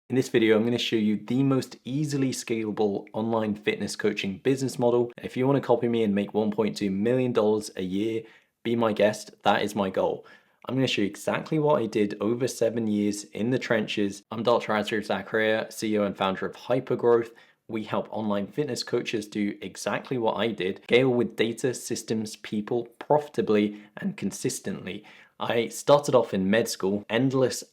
In this video, I'm going to show you the most easily scalable online fitness coaching business model. If you want to copy me and make $1.2 million a year, be my guest. That is my goal. I'm going to show you exactly what I did over 7 years in the trenches. I'm Dr. Azri, CEO and founder of Hypergrowth. We help online fitness coaches do exactly what I did, scale with data, systems, people, profitably and consistently. I started off in med school, endless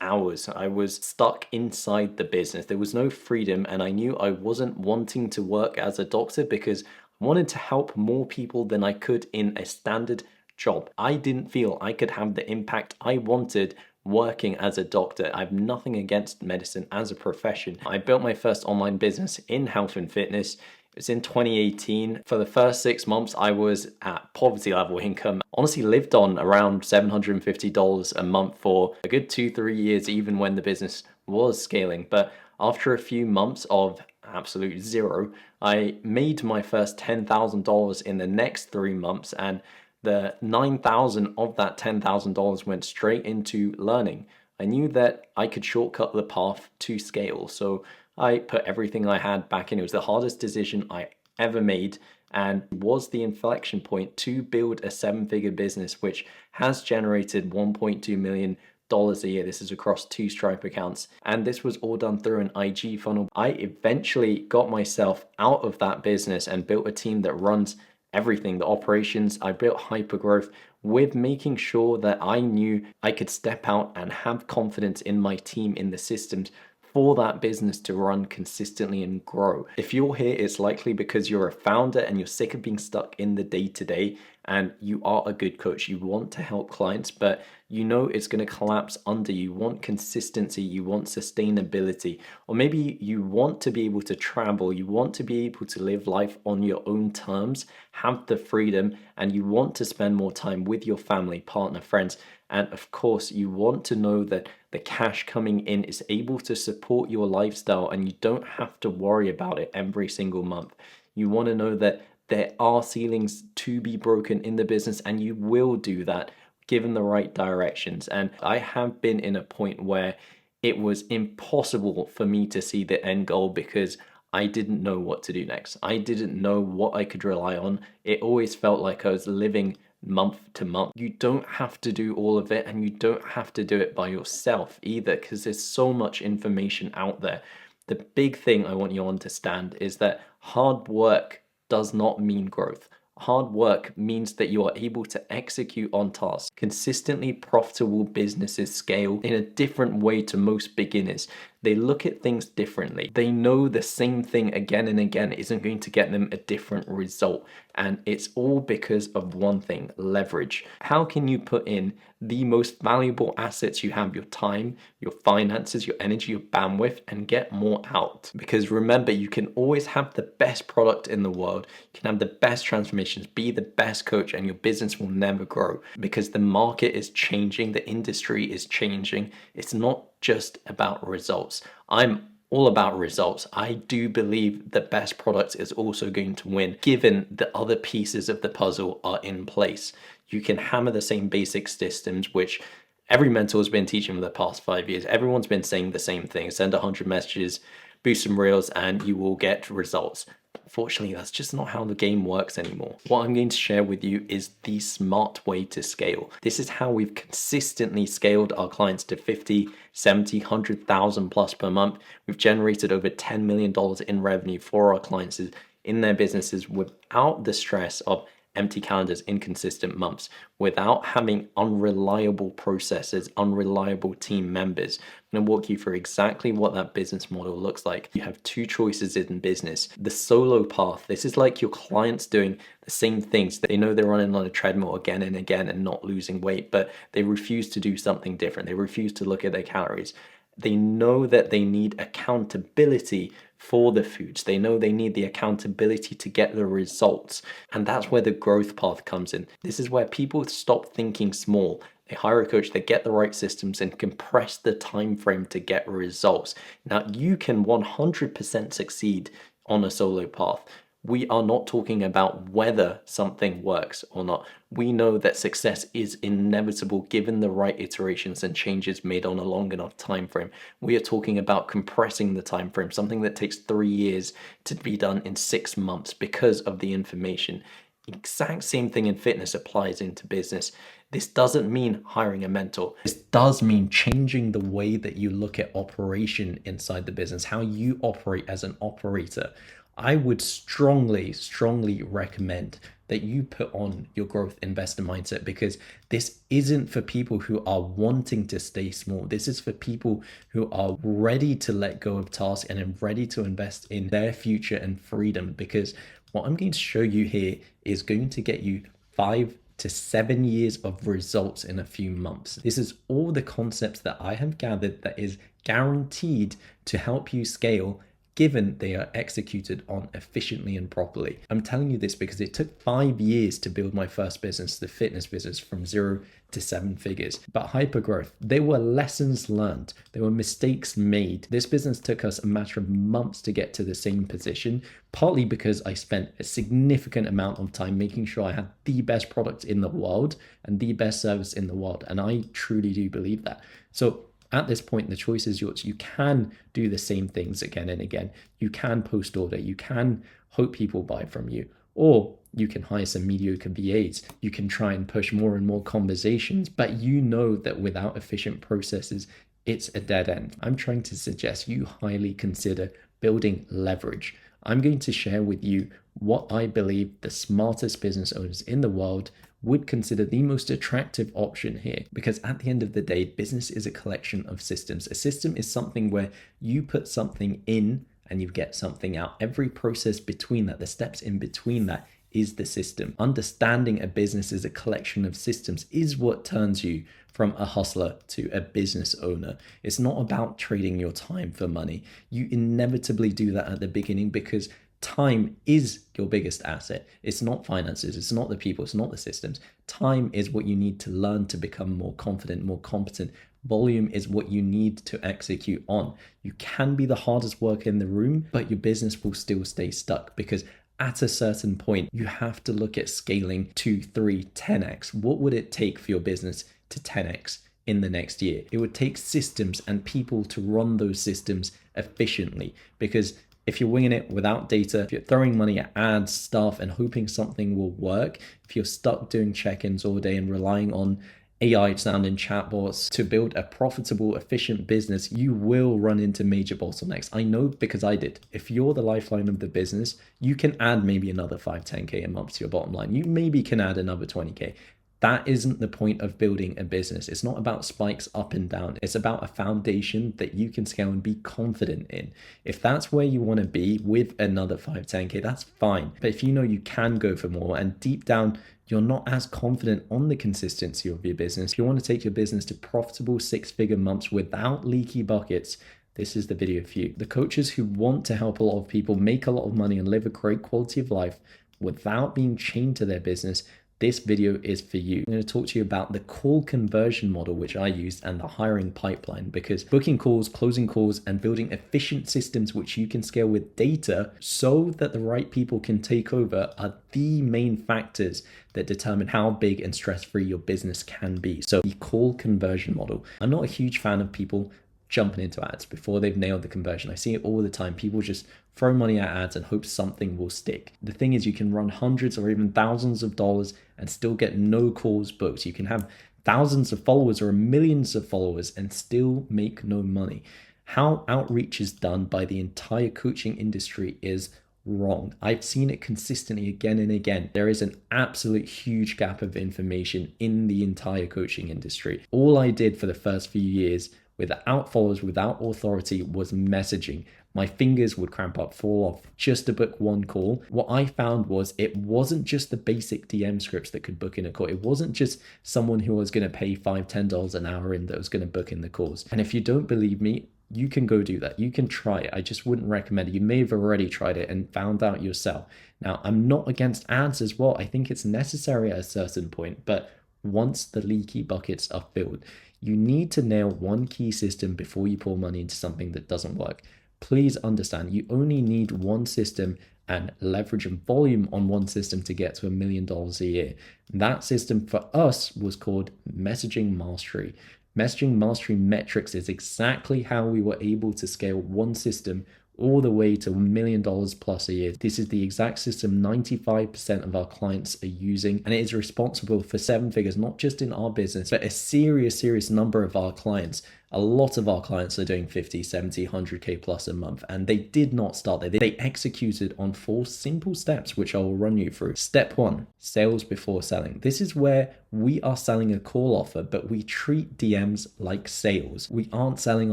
hours. I was stuck inside the business. There was no freedom, and I knew I wasn't wanting to work as a doctor because I wanted to help more people than I could in a standard job. I didn't feel I could have the impact I wanted working as a doctor. I have nothing against medicine as a profession. I built my first online business in health and fitness. It was in 2018. For the first 6 months, I was at poverty level income. Honestly, lived on around $750 a month for a good 2-3 years, even when the business was scaling. But after a few months of absolute zero, I made my first $10,000 in the next 3 months, and the $9,000 of that $10,000 went straight into learning. I knew that I could shortcut the path to scale, so I put everything I had back in. It was the hardest decision I ever made and was the inflection point to build a 7-figure business, which has generated $1.2 million a year. This is across 2 Stripe accounts, and this was all done through an IG funnel. I eventually got myself out of that business and built a team that runs everything, the operations. I built Hypergrowth with making sure that I knew I could step out and have confidence in my team, in the systems for that business to run consistently and grow. If you're here, it's likely because you're a founder and you're sick of being stuck in the day-to-day, and you are a good coach. You want to help clients, but you know it's going to collapse under you. You want consistency, you want sustainability, or maybe you want to be able to travel, you want to be able to live life on your own terms, have the freedom, and you want to spend more time with your family, partner, friends. And of course, you want to know that the cash coming in is able to support your lifestyle and you don't have to worry about it every single month. You want to know that there are ceilings to be broken in the business, and you will do that given the right directions. And I have been in a point where it was impossible for me to see the end goal because I didn't know what to do next. I didn't know what I could rely on. It always felt like I was living month to month. You don't have to do all of it, and you don't have to do it by yourself either, because there's so much information out there. The big thing I want you to understand is that hard work does not mean growth. Hard work means that you are able to execute on tasks. Consistently profitable businesses scale in a different way to most beginners. They look at things differently. They know the same thing again and again isn't going to get them a different result. And it's all because of one thing: leverage. How can you put in the most valuable assets you have, your time, your finances, your energy, your bandwidth, and get more out? Because remember, you can always have the best product in the world. You can have the best transformations, be the best coach, and your business will never grow because the market is changing, the industry is changing. It's not just about results. I'm all about results. I do believe the best product is also going to win, given the other pieces of the puzzle are in place. You can hammer the same basic systems, which every mentor has been teaching for the past 5 years. Everyone's been saying the same thing: send 100 messages, boost some reels, and you will get results. Unfortunately, that's just not how the game works anymore. What I'm going to share with you is the smart way to scale. This is how we've consistently scaled our clients to 50, 70, 100,000 plus per month. We've generated over $10 million in revenue for our clients in their businesses without the stress of empty calendars, inconsistent months, without having unreliable processes, unreliable team members. I'm going to walk you through exactly what that business model looks like. You have 2 choices in business. The solo path, this is like your clients doing the same things. They know they're running on a treadmill again and again and not losing weight, but they refuse to do something different. They refuse to look at their calories. They know that they need accountability for the foods. They know they need the accountability to get the results. And that's where the growth path comes in. This is where people stop thinking small. They hire a coach, they get the right systems and compress the time frame to get results. Now, you can 100% succeed on a solo path. We are not talking about whether something works or not. We know that success is inevitable given the right iterations and changes made on a long enough time frame. We are talking about compressing the time frame, something that takes 3 years to be done in 6 months because of the information. Exact same thing in fitness applies into business. This doesn't mean hiring a mentor. This does mean changing the way that you look at operation inside the business, how you operate as an operator. I would strongly, strongly recommend that you put on your growth investor mindset, because this isn't for people who are wanting to stay small. This is for people who are ready to let go of tasks and are ready to invest in their future and freedom, because what I'm going to show you here is going to get you 5 to 7 years of results in a few months. This is all the concepts that I have gathered that is guaranteed to help you scale, given they are executed on efficiently and properly. I'm telling you this because it took 5 years to build my first business, the fitness business, from 0 to 7 figures. But hypergrowth, they were lessons learned. There were mistakes made. This business took us a matter of months to get to the same position, partly because I spent a significant amount of time making sure I had the best product in the world and the best service in the world. And I truly do believe that. So at this point, the choice is yours. You can do the same things again and again. You can post order. You can hope people buy from you. Or you can hire some mediocre VAs. You can try and push more and more conversations. But you know that without efficient processes, it's a dead end. I'm trying to suggest you highly consider building leverage. I'm going to share with you what I believe the smartest business owners in the world would consider the most attractive option here. Because at the end of the day, business is a collection of systems. A system is something where you put something in and you get something out. Every process between that, the steps in between that, is the system. Understanding a business is a collection of systems is what turns you from a hustler to a business owner. It's not about trading your time for money. You inevitably do that at the beginning because time is your biggest asset. It's not finances, it's not the people, it's not the systems. Time is what you need to learn to become more confident, more competent. Volume is what you need to execute on. You can be the hardest worker in the room, but your business will still stay stuck, because at a certain point, you have to look at scaling 2, 3, 10x. What would it take for your business to 10x in the next year? It would take systems and people to run those systems efficiently, because if you're winging it without data, if you're throwing money at ads, stuff, and hoping something will work, if you're stuck doing check-ins all day and relying on AI sounding chatbots to build a profitable, efficient business, you will run into major bottlenecks. I know because I did. If you're the lifeline of the business, you can add maybe another 5, 10K a month to your bottom line. You maybe can add another 20K. That isn't the point of building a business. It's not about spikes up and down. It's about a foundation that you can scale and be confident in. If that's where you want to be with another 5, 10K, that's fine. But if you know you can go for more and deep down, you're not as confident on the consistency of your business, if you want to take your business to profitable 6-figure months without leaky buckets, this is the video for you. The coaches who want to help a lot of people make a lot of money and live a great quality of life without being chained to their business, this video is for you. I'm going to talk to you about the call conversion model, which I used, and the hiring pipeline, because booking calls, closing calls, and building efficient systems which you can scale with data so that the right people can take over are the main factors that determine how big and stress-free your business can be. So the call conversion model. I'm not a huge fan of people jumping into ads before they've nailed the conversion. I see it all the time. People just throw money at ads and hope something will stick. The thing is, you can run hundreds or even thousands of dollars and still get no calls booked. You can have thousands of followers or millions of followers and still make no money. How outreach is done by the entire coaching industry is wrong. I've seen it consistently again and again. There is an absolute huge gap of information in the entire coaching industry. All I did for the first few years without followers, without authority, was messaging. My fingers would cramp up, fall off just to book one call. What I found was it wasn't just the basic DM scripts that could book in a call. It wasn't just someone who was going to pay $5, $10 an hour in that was going to book in the calls. And if you don't believe me, you can go do that. You can try it. I just wouldn't recommend it. You may have already tried it and found out yourself. Now, I'm not against ads as well. I think it's necessary at a certain point, but once the leaky buckets are filled, you need to nail one key system before you pour money into something that doesn't work. Please understand, you only need one system and leverage and volume on one system to get to $1 million a year. That system for us was called Messaging Mastery. Messaging Mastery metrics is exactly how we were able to scale one system all the way to $1 million plus a year. This is the exact system 95% of our clients are using, and it is responsible for 7 figures, not just in our business, but a serious number of our clients. A lot of our clients are doing 50, 70, 100K plus a month, and they did not start there. They executed on 4 simple steps, which I will run you through. Step 1, sales before selling. This is where we are selling a call offer, but we treat DMs like sales. We aren't selling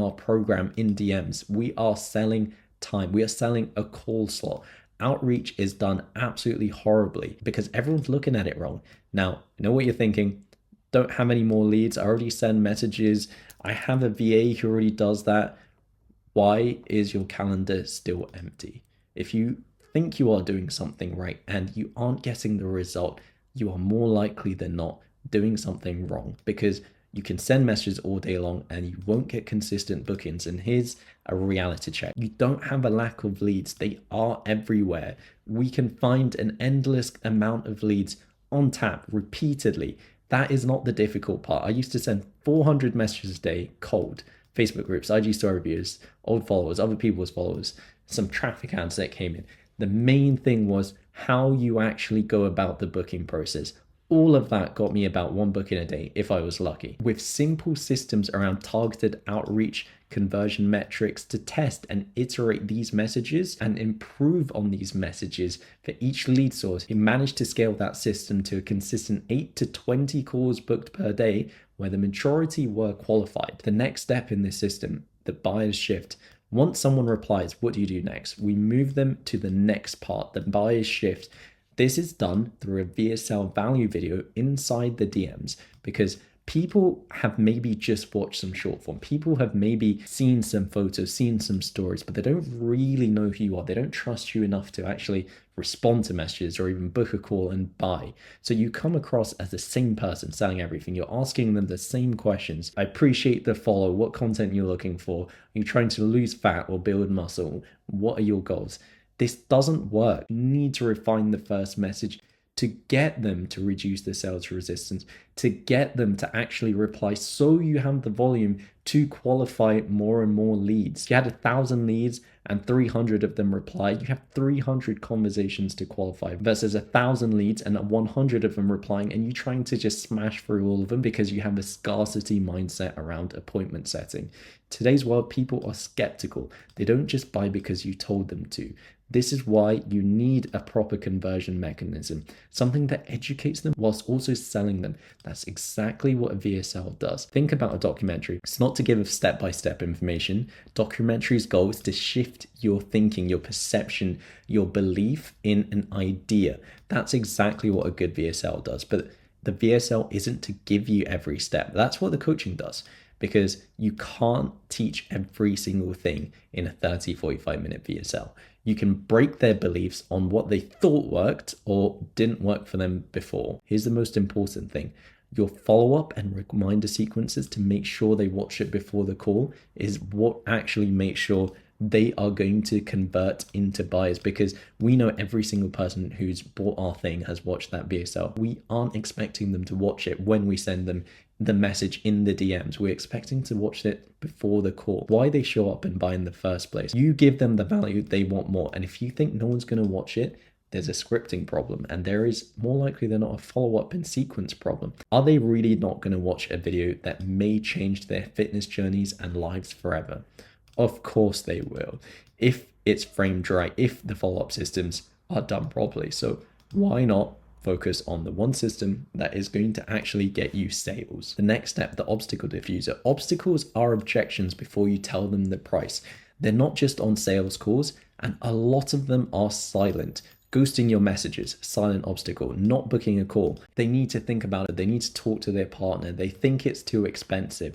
our program in DMs. We are selling time. We are selling a call slot. Outreach is done absolutely horribly because everyone's looking at it wrong. Now, I know what you're thinking. Don't have any more leads. I already send messages. I have a VA who already does that. Why is your calendar still empty? If you think you are doing something right and you aren't getting the result, you are more likely than not doing something wrong, because you can send messages all day long and you won't get consistent bookings. And here's a reality check. You don't have a lack of leads. They are everywhere. We can find an endless amount of leads on tap repeatedly. That is not the difficult part. I used to send 400 messages a day cold. Facebook groups, IG story reviews, old followers, other people's followers, some traffic ads that came in. The main thing was how you actually go about the booking process. All of that got me about 1 booking a day if I was lucky. With simple systems around targeted outreach, conversion metrics to test and iterate these messages and improve on these messages for each lead source, he managed to scale that system to a consistent 8 to 20 calls booked per day, where the majority were qualified. The next step in this system, the buyer's shift. Once someone replies, what do you do next? We move them to the next part, the buyer's shift. This is done through a VSL value video inside the DMs, because people have maybe just watched some short form. People have maybe seen some photos, seen some stories, but they don't really know who you are. They don't trust you enough to actually respond to messages or even book a call and buy. So you come across as the same person selling everything. You're asking them the same questions. I appreciate the follow. What content you're looking for? Are you trying to lose fat or build muscle? What are your goals? This doesn't work. You need to refine the first message to get them to reduce the sales resistance, to get them to actually reply, so you have the volume to qualify more and more leads. If you had 1,000 leads and 300 of them replied, you have 300 conversations to qualify, versus 1,000 leads and 100 of them replying, and you trying to just smash through all of them because you have a scarcity mindset around appointment setting. Today's world, people are skeptical. They don't just buy because you told them to. This is why you need a proper conversion mechanism, something that educates them whilst also selling them. That's exactly what a VSL does. Think about a documentary. It's not to give step-by-step information. Documentary's goal is to shift your thinking, your perception, your belief in an idea. That's exactly what a good VSL does. But the VSL isn't to give you every step. That's what the coaching does, because you can't teach every single thing in a 30, 45-minute VSL. You can break their beliefs on what they thought worked or didn't work for them before. Here's the most important thing. Your follow-up and reminder sequences to make sure they watch it before the call is what actually makes sure they are going to convert into buyers, because we know every single person who's bought our thing has watched that VSL. We aren't expecting them to watch it when we send them the message in the DMs. We're expecting to watch it before the call. Why they show up and buy in the first place. You give them the value, they want more. And if you think no one's going to watch it, there's a scripting problem, and there is more likely than not a follow-up and sequence problem. Are they really not going to watch a video that may change their fitness journeys and lives forever? Of course they will, if it's framed right, if the follow-up systems are done properly. So why not focus on the one system that is going to actually get you sales? The next step, the obstacle diffuser. Obstacles are objections before you tell them the price. They're not just on sales calls, and a lot of them are silent. Ghosting your messages, silent obstacle. Not booking a call. They need to think about it. They need to talk to their partner. They think it's too expensive.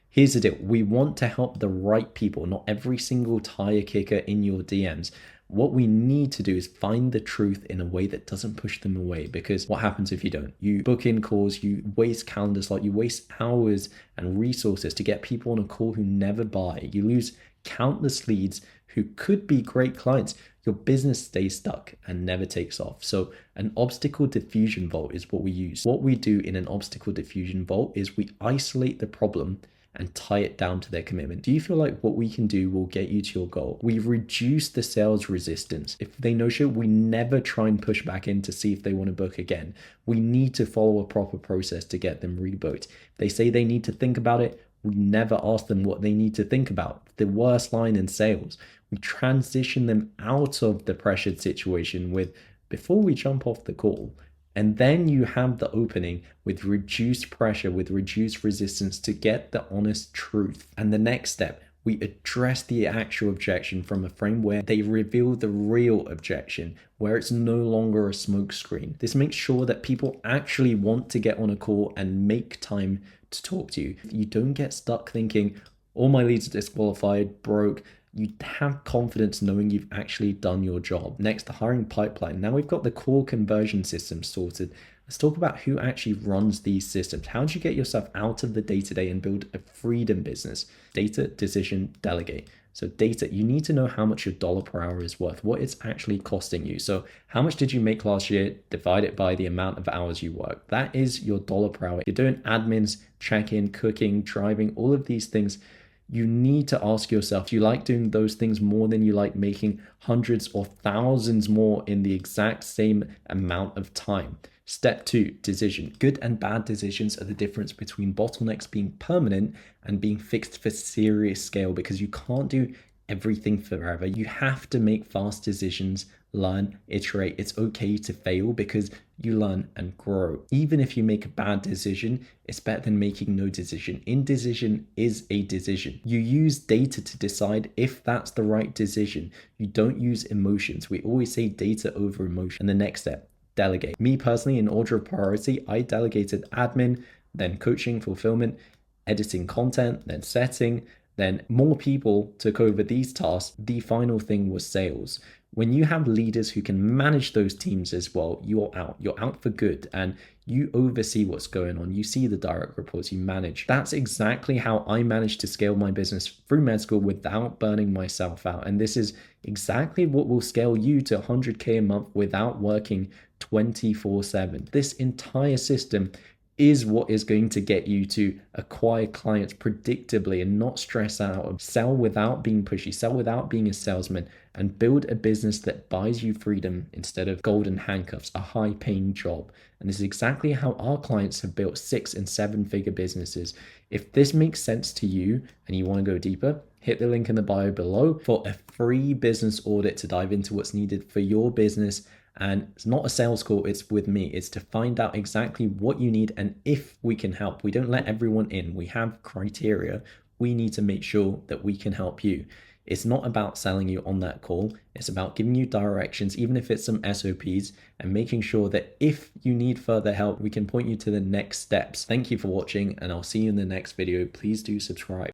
Here's the deal. We want to help the right people, not every single tire kicker in your DMs. What we need to do is find the truth in a way that doesn't push them away, because what happens if you don't? You book in calls, you waste calendar slots, you waste hours and resources to get people on a call who never buy. You lose countless leads who could be great clients, your business stays stuck and never takes off. So an obstacle diffusion vault is what we use. What we do in an obstacle diffusion vault is we isolate the problem and tie it down to their commitment. Do you feel like what we can do will get you to your goal? We reduce the sales resistance. If they no-show, we never try and push back in to see if they want to book again. We need to follow a proper process to get them rebooked. If they say they need to think about it, we never ask them what they need to think about. The worst line in sales. We transition them out of the pressured situation with, before we jump off the call. And then you have the opening with reduced pressure, with reduced resistance to get the honest truth. And the next step, we address the actual objection from a frame where they reveal the real objection, where it's no longer a smokescreen. This makes sure that people actually want to get on a call and make time to talk to you. You don't get stuck thinking, all my leads are disqualified, broke. You have confidence knowing you've actually done your job. Next, the hiring pipeline. Now we've got the core conversion system sorted. Let's talk about who actually runs these systems. How do you get yourself out of the day-to-day and build a freedom business? Data, decision, delegate. So data, you need to know how much your dollar per hour is worth, what it's actually costing you. So how much did you make last year? Divide it by the amount of hours you work. That is your dollar per hour. You're doing admins, check-in, cooking, driving, all of these things. You need to ask yourself, do you like doing those things more than you like making hundreds or thousands more in the exact same amount of time? Step 2, decision. Good and bad decisions are the difference between bottlenecks being permanent and being fixed for serious scale, because you can't do everything forever. You have to make fast decisions, learn, iterate. It's okay to fail because you learn and grow. Even if you make a bad decision, it's better than making no decision. Indecision is a decision. You use data to decide if that's the right decision. You don't use emotions. We always say data over emotion. And the next step, delegate. Me personally, in order of priority, I delegated admin, then coaching, fulfillment, editing content, then setting. Then more people took over these tasks. The final thing was sales. When you have leaders who can manage those teams as well, you're out. You're out for good, and you oversee what's going on. You see the direct reports, you manage. That's exactly how I managed to scale my business through med school without burning myself out. And this is exactly what will scale you to 100K a month without working 24/7. This entire system is what is going to get you to acquire clients predictably and not stress out. Sell without being pushy, sell without being a salesman, and build a business that buys you freedom instead of golden handcuffs, a high-paying job. And this is exactly how our clients have built 6- and 7-figure businesses. If this makes sense to you and you want to go deeper, hit the link in the bio below for a free business audit to dive into what's needed for your business. And it's not a sales call, it's with me. It's to find out exactly what you need and if we can help. We don't let everyone in. We have criteria. We need to make sure that we can help you. It's not about selling you on that call. It's about giving you directions, even if it's some SOPs, and making sure that if you need further help, we can point you to the next steps. Thank you for watching, and I'll see you in the next video. Please do subscribe.